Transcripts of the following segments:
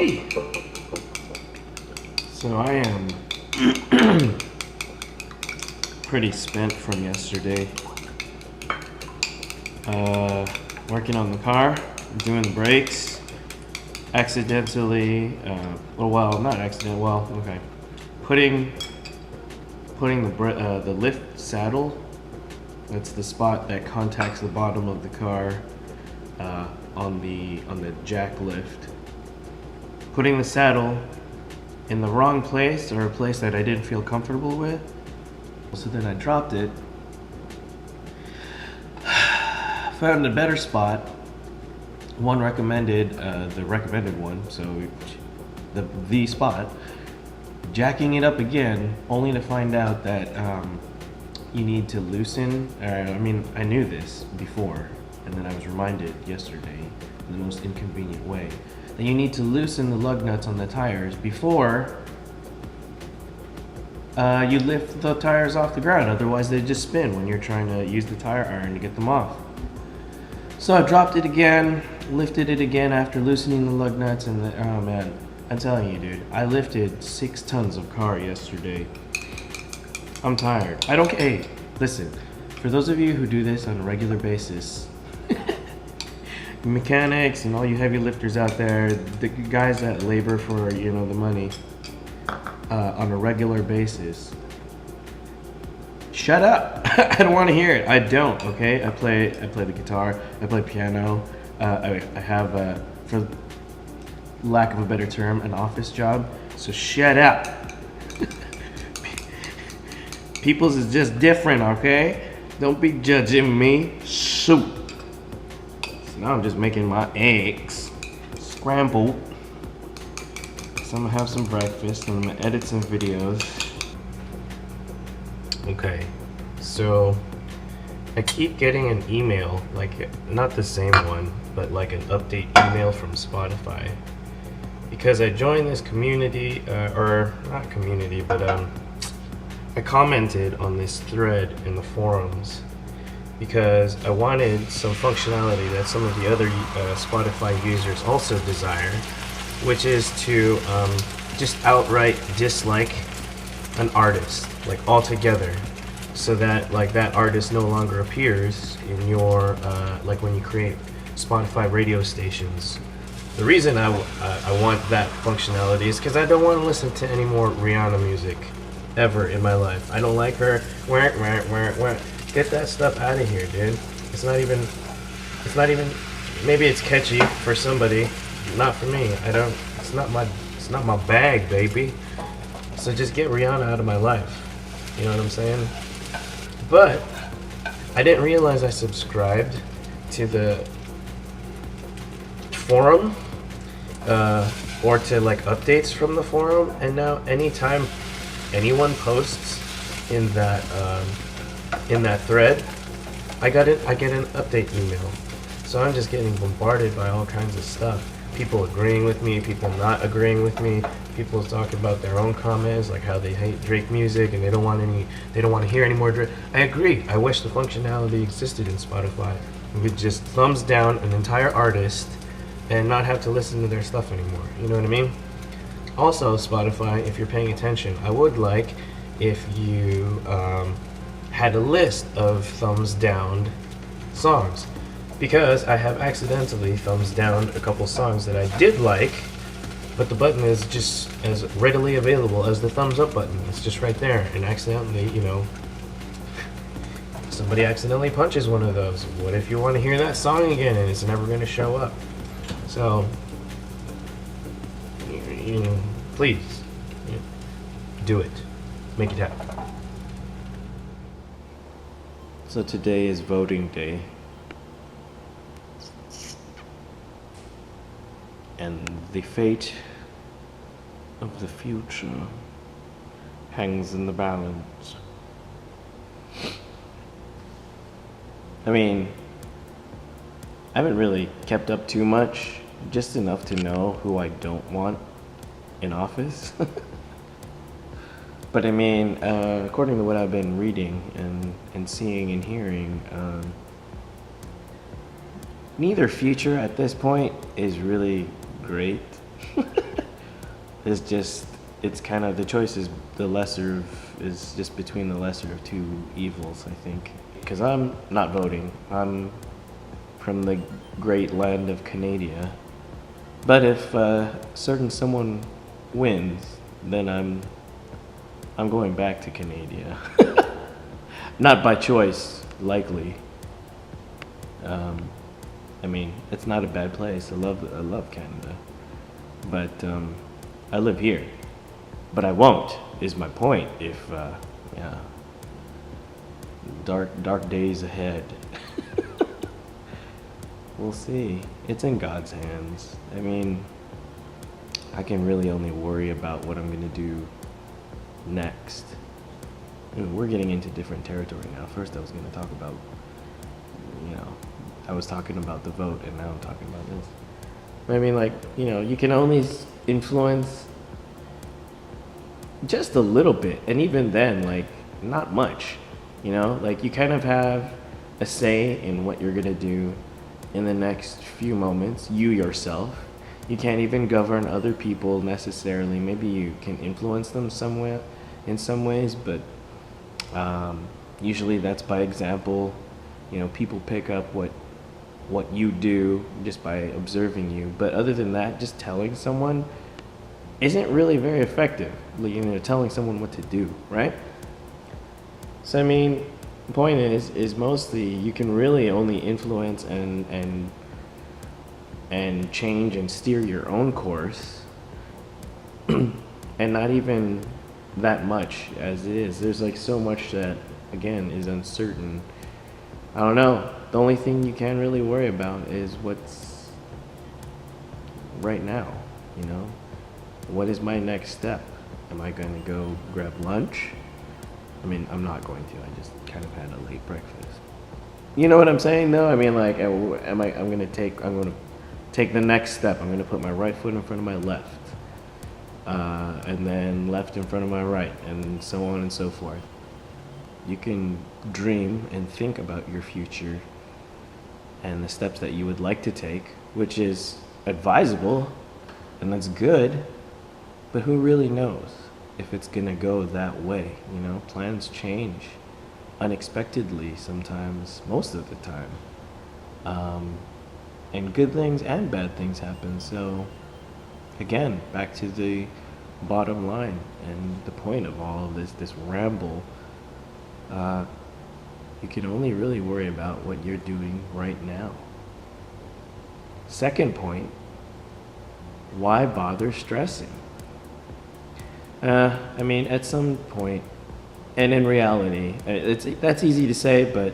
Hey! So I am pretty spent from yesterday. Working on the car, doing the brakes, accidentally, not accident, okay. Putting the lift saddle, that's the spot that contacts the bottom of the car, on the jack lift. Putting the saddle in the wrong place, or a place that I didn't feel comfortable with. So then I dropped it, found a better spot. One recommended, the recommended one, so the spot, jacking it up again, only to find out that you need to loosen, I knew this before, and then I was reminded yesterday in the most inconvenient way, that you need to loosen the lug nuts on the tires before you lift the tires off the ground. Otherwise they just spin when you're trying to use the tire iron to get them off. So I dropped it again, lifted it again after loosening the lug nuts, and oh man, I'm telling you, dude, I lifted 6 tons of car yesterday. I'm tired. I don't care. Hey, listen, for those of you who do this on a regular basis, mechanics and all you heavy lifters out there, the guys that labor for, the money on a regular basis, shut up. I don't want to hear it. I don't, okay? I play the guitar, I play piano, I have, for lack of a better term, an office job, so shut up. People's is just different, okay? Don't be judging me. Shoot. So now I'm just making my eggs scrambled. So I'm gonna have some breakfast and I'm gonna edit some videos. Okay, so I keep getting an email, like not the same one, but like an update email from Spotify. Because I joined this community, or not community, but I commented on this thread in the forums because I wanted some functionality that some of the other Spotify users also desire, which is to just outright dislike an artist, like altogether, so that like that artist no longer appears in your like when you create Spotify radio stations. The reason I want that functionality is because I don't want to listen to any more Rihanna music ever in my life. I don't like her. Get that stuff out of here, dude. It's not even, maybe it's catchy for somebody, not for me. It's not my bag, baby. So just get Rihanna out of my life. You know what I'm saying? But I didn't realize I subscribed to the forum, or to like updates from the forum, and now anytime anyone posts in that thread, I get an update email. So I'm just getting bombarded by all kinds of stuff. People agreeing with me, people not agreeing with me, people talking about their own comments, like how they hate Drake music and they don't want to hear any more Drake. I agree. I wish the functionality existed in Spotify. We could just thumbs down an entire artist and not have to listen to their stuff anymore. You know what I mean? Also, Spotify, if you're paying attention, I would like if you had a list of thumbs down songs, because I have accidentally thumbs down a couple songs that I did like, but the button is just as readily available as the thumbs up button. It's just right there, and accidentally, somebody accidentally punches one of those. What if you want to hear that song again and it's never going to show up? So, please, do it. Make it happen. So today is voting day. And the fate of the future hangs in the balance. I mean, I haven't really kept up too much, just enough to know who I don't want in office. But I mean, according to what I've been reading and seeing and hearing, neither future at this point is really great. It's just, it's kind of, the choice is the lesser of, is just between the lesser of two evils, I think. Because I'm not voting. I'm from the great land of Canada. But if certain someone wins, then I'm going back to Canada. Not by choice, likely. I mean, it's not a bad place. I love Canada, but I live here. But I won't. Is my point. If yeah, dark days ahead. We'll see. It's in God's hands. I mean, I can really only worry about what I'm gonna do next. I mean, we're getting into different territory now. First, I was gonna talk about, I was talking about the vote, and now I'm talking about this. I mean, like, you can only influence just a little bit, and even then, like, not much. Like, you kind of have a say in what you're gonna do in the next few moments, you yourself. You can't even govern other people necessarily. Maybe you can influence them somewhere, in some ways, but usually that's by example. People pick up what you do just by observing you. But other than that, just telling someone isn't really very effective. Telling someone what to do, right? So I mean, the point is mostly you can really only influence and change and steer your own course, and not even that much as it is. There's like so much that again is uncertain. I don't know. The only thing you can really worry about is what's right now. What is my next step? Am I going to go grab lunch? I mean, I'm not going to. I just kind of had a late breakfast. You know what I'm saying, though? I mean, like, I'm going to take the next step. I'm going to put my right foot in front of my left, and then left in front of my right, and so on and so forth. You can dream and think about your future and the steps that you would like to take, which is advisable, and that's good. But who really knows if it's going to go that way? Plans change unexpectedly sometimes, most of the time. And good things and bad things happen. So, again, back to the bottom line and the point of all of this ramble. You can only really worry about what you're doing right now. Second point, why bother stressing? I mean, at some point, and in reality, that's easy to say, but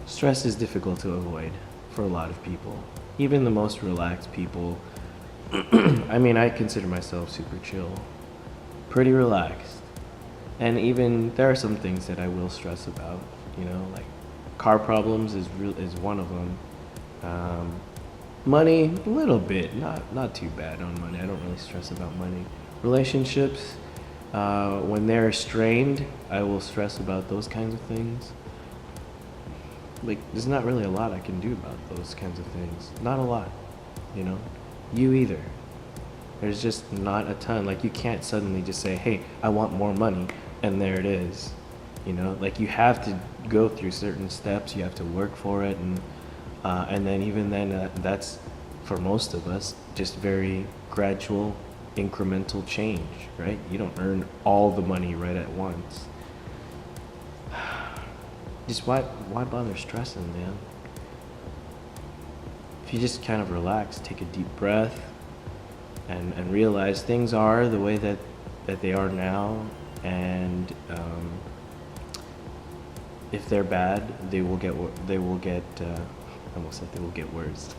stress is difficult to avoid for a lot of people. Even the most relaxed people. I mean, I consider myself super chill, pretty relaxed. And even there are some things that I will stress about, like car problems is one of them. Money, a little bit, not too bad on money. I don't really stress about money. Relationships, when they're strained, I will stress about those kinds of things. Like, there's not really a lot I can do about those kinds of things. Not a lot, You either. There's just not a ton. Like, you can't suddenly just say, hey, I want more money, and there it is. Like, you have to go through certain steps. You have to work for it, and then even then, that's, for most of us, just very gradual, incremental change, right? You don't earn all the money right at once. Just why bother stressing, man? If you just kind of relax, take a deep breath, and realize things are the way that they are now, and if they're bad, they will get I almost said they will get worse.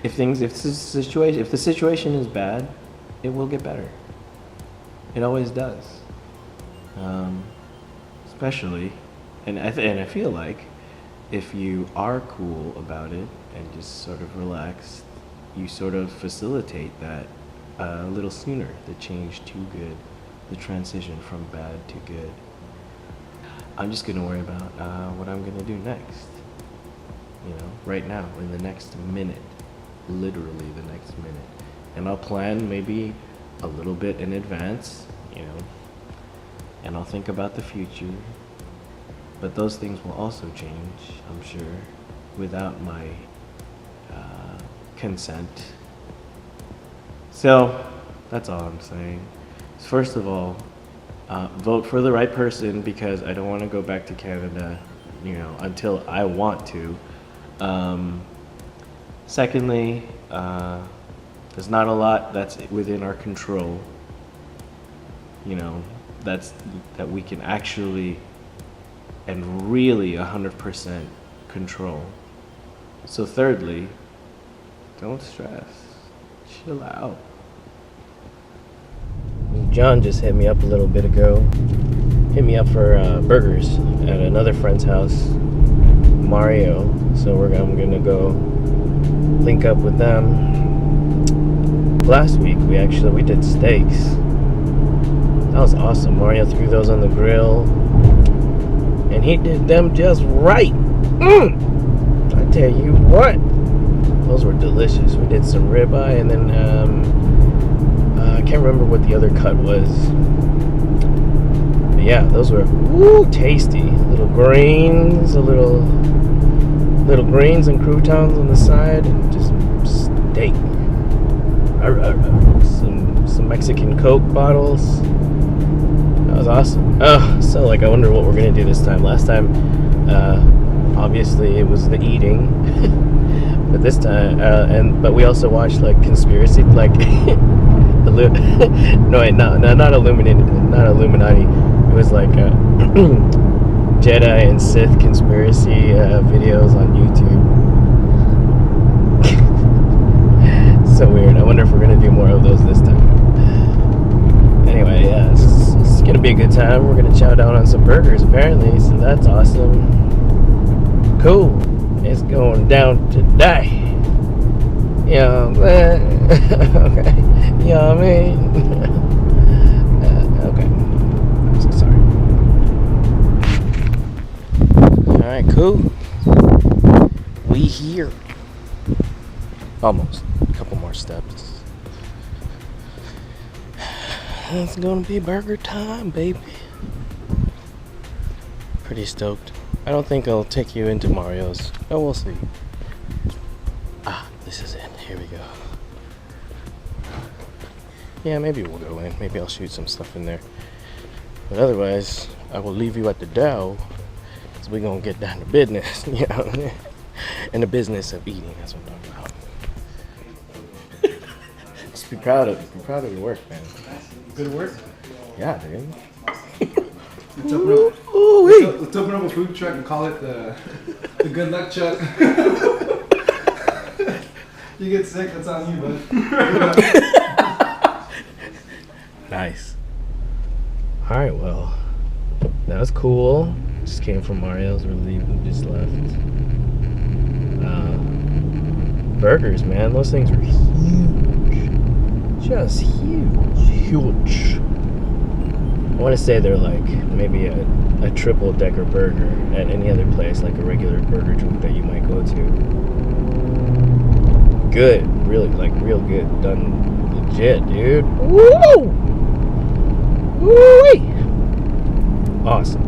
If the situation is bad, it will get better. It always does. Especially, and I feel like if you are cool about it and just sort of relaxed, you sort of facilitate that a little sooner, the change to good, the transition from bad to good. I'm just going to worry about what I'm going to do next. Right now, in the next minute, literally the next minute. and I'll plan maybe a little bit in advance, you know, and I'll think about the future. But those things will also change, I'm sure, without my consent. So that's all I'm saying. First of all, vote for the right person, because I don't want to go back to Canada, you know, until I want to. Secondly, there's not a lot that's within our control, you know, that we can actually and really 100% control. So thirdly, don't stress. Chill out. John just hit me up a little bit ago. Hit me up for burgers at another friend's house, Mario. So I'm gonna go link up with them. Last week we did steaks. That was awesome. Mario threw those on the grill, and he did them just right. I tell you what, those were delicious. We did some ribeye, and then I can't remember what the other cut was. But yeah, those were tasty. Little greens and croutons on the side, and just steak. Some Mexican Coke bottles. That was awesome. So I wonder what we're gonna do this time. Last time, obviously it was the eating, but this time, but we also watched conspiracy, not Illuminati. It was Jedi and Sith conspiracy videos on YouTube. So weird. I wonder if we're gonna do more of those this time. Anyway, yeah, it's gonna be a good time. We're gonna chow down on some burgers apparently, so that's awesome. Cool. It's going down today. Yeah, man. Okay. Yeah, I mean. Okay. I'm so sorry. Alright, cool. We here. Almost. A couple more steps. It's gonna be burger time, baby. Pretty stoked. I don't think I'll take you into Mario's, but we'll see. This is it. Here we go. Yeah, maybe we'll go in. Maybe I'll shoot some stuff in there. But otherwise, I will leave you at the Dow, because we're gonna get down to business, you know, and the business of eating. That's what I'm talking about. Just be proud of your work, man. Good work? Yeah, dude. Let's open up a food truck and call it the Good Luck Truck. You get sick, that's on you, bud. Nice. Alright, well, that was cool. Just came from Mario's. We're leaving, just left. Burgers, man. Those things were huge. Just huge. I want to say they're maybe a triple-decker burger at any other place, like a regular burger joint that you might go to. Good, really, real good, done legit, dude. Woo! Woo-wee! Awesome.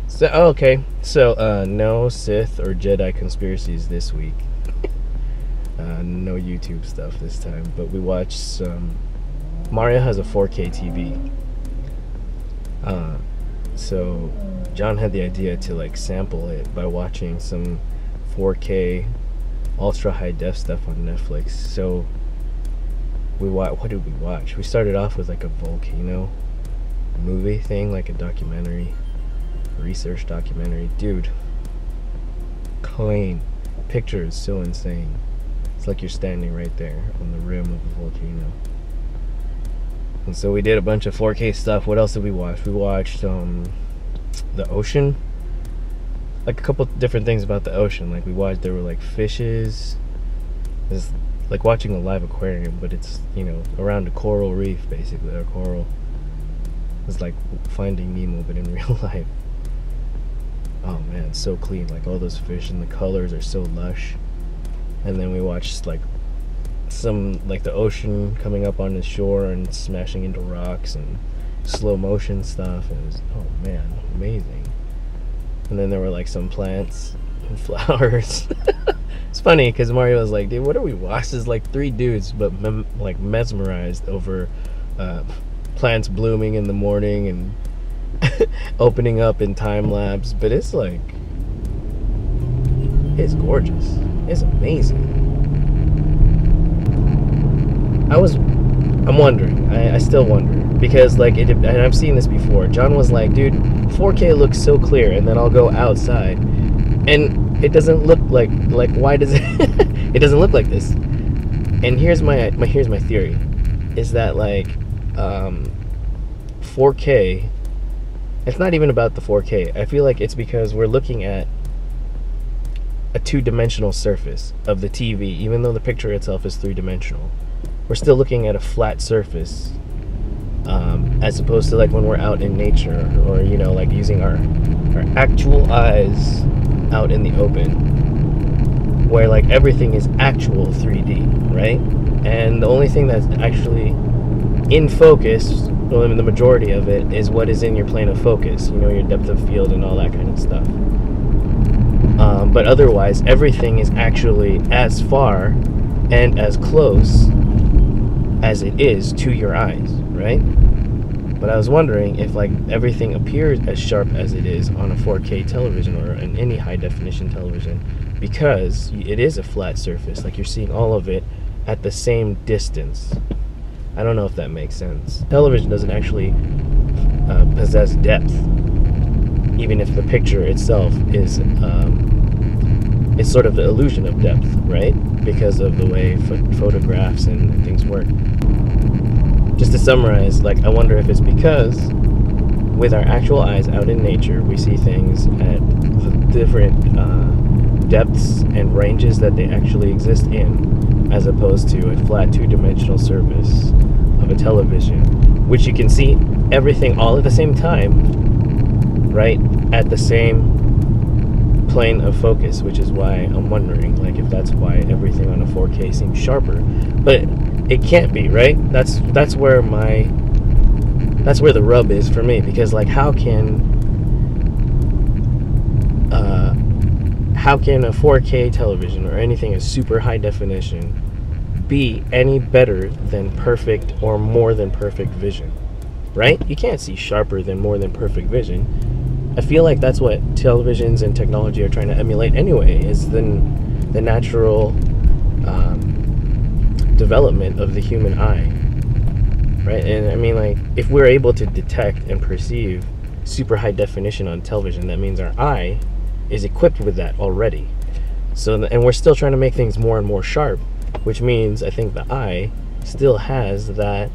So, so no Sith or Jedi conspiracies this week. No YouTube stuff this time, but we watched some. Mario has a 4K TV. So John had the idea to sample it by watching some 4K ultra high def stuff on Netflix. So what did we watch? We started off with a volcano movie thing, a documentary, research documentary. Dude, clean picture is so insane. It's like you're standing right there on the rim of a volcano. And so we did a bunch of 4K stuff. What else did we watch? We watched the ocean. A couple different things about the ocean. We watched, there were fishes. It's like watching a live aquarium, but it's, around a coral reef, basically, or coral. It's like Finding Nemo, but in real life. Oh man, so clean. All those fish, and the colors are so lush. And then we watched some like the ocean coming up on the shore and smashing into rocks and slow motion stuff. It was, oh man, amazing. And then there were like some plants and flowers. It's funny because Mario was like, dude, what are we watching? There's like three dudes, but like mesmerized over plants blooming in the morning and opening up in time lapse. But it's like, it's gorgeous. It's amazing. I'm wondering. I still wonder because like and I've seen this before. John was like, dude, 4K looks so clear, and then I'll go outside, and it doesn't look like why does it? It doesn't look like this. And here's my theory, is that like 4K. It's not even about the 4K. I feel like it's because we're looking at a two-dimensional surface of the TV, even though the picture itself is three-dimensional. We're still looking at a flat surface, as opposed to like when we're out in nature, or you know, like using our actual eyes out in the open, where like everything is actual 3D, right? And the only thing that's actually in focus, well, I mean, the majority of it is what is in your plane of focus, you know, your depth of field and all that kind of stuff. But otherwise, everything is actually as far and as close as it is to your eyes, right? But I was wondering if like everything appears as sharp as it is on a 4K television or in any high definition television, because it is a flat surface, like you're seeing all of it at the same distance. I don't know if that makes sense. Television doesn't actually possess depth, even if the picture itself is it's sort of the illusion of depth, right? Because of the way photographs and things work. Just to summarize, like, I wonder if it's because with our actual eyes out in nature, we see things at the different depths and ranges that they actually exist in, as opposed to a flat two-dimensional surface of a television, which you can see everything all at the same time, right, at the same plane of focus, which is why I'm wondering, like, if that's why everything on a 4K seems sharper. But it can't be, right? That's where the rub is for me, because like how can a 4K television or anything is super high definition be any better than perfect or more than perfect vision, right? You can't see sharper than more than perfect vision. I feel like that's what televisions and technology are trying to emulate anyway, is the natural development of the human eye, right? And I mean, like, if we're able to detect and perceive super high definition on television, that means our eye is equipped with that already. So, and we're still trying to make things more and more sharp, which means I think the eye still has that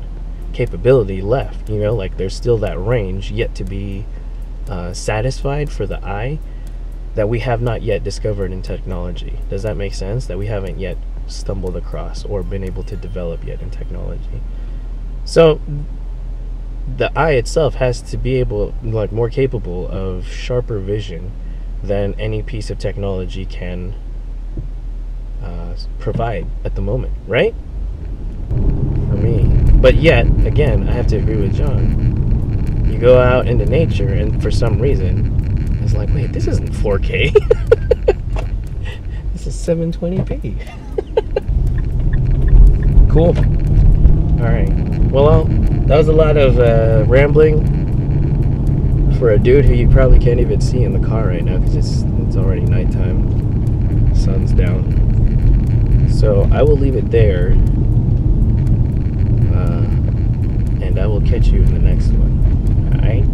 capability left, you know, like there's still that range yet to be satisfied for the eye that we have not yet discovered in technology. Does that make sense? That we haven't yet stumbled across or been able to develop yet in technology. So the eye itself has to be able, like, more capable of sharper vision than any piece of technology can provide at the moment, right? For me. But yet, again, I have to agree with John. You go out into nature, and for some reason, it's like, wait, this isn't 4K. This is 720p. Cool. All right. Well, that was a lot of rambling for a dude who you probably can't even see in the car right now because it's already nighttime. Sun's down. So I will leave it there, and I will catch you in the next one. All right.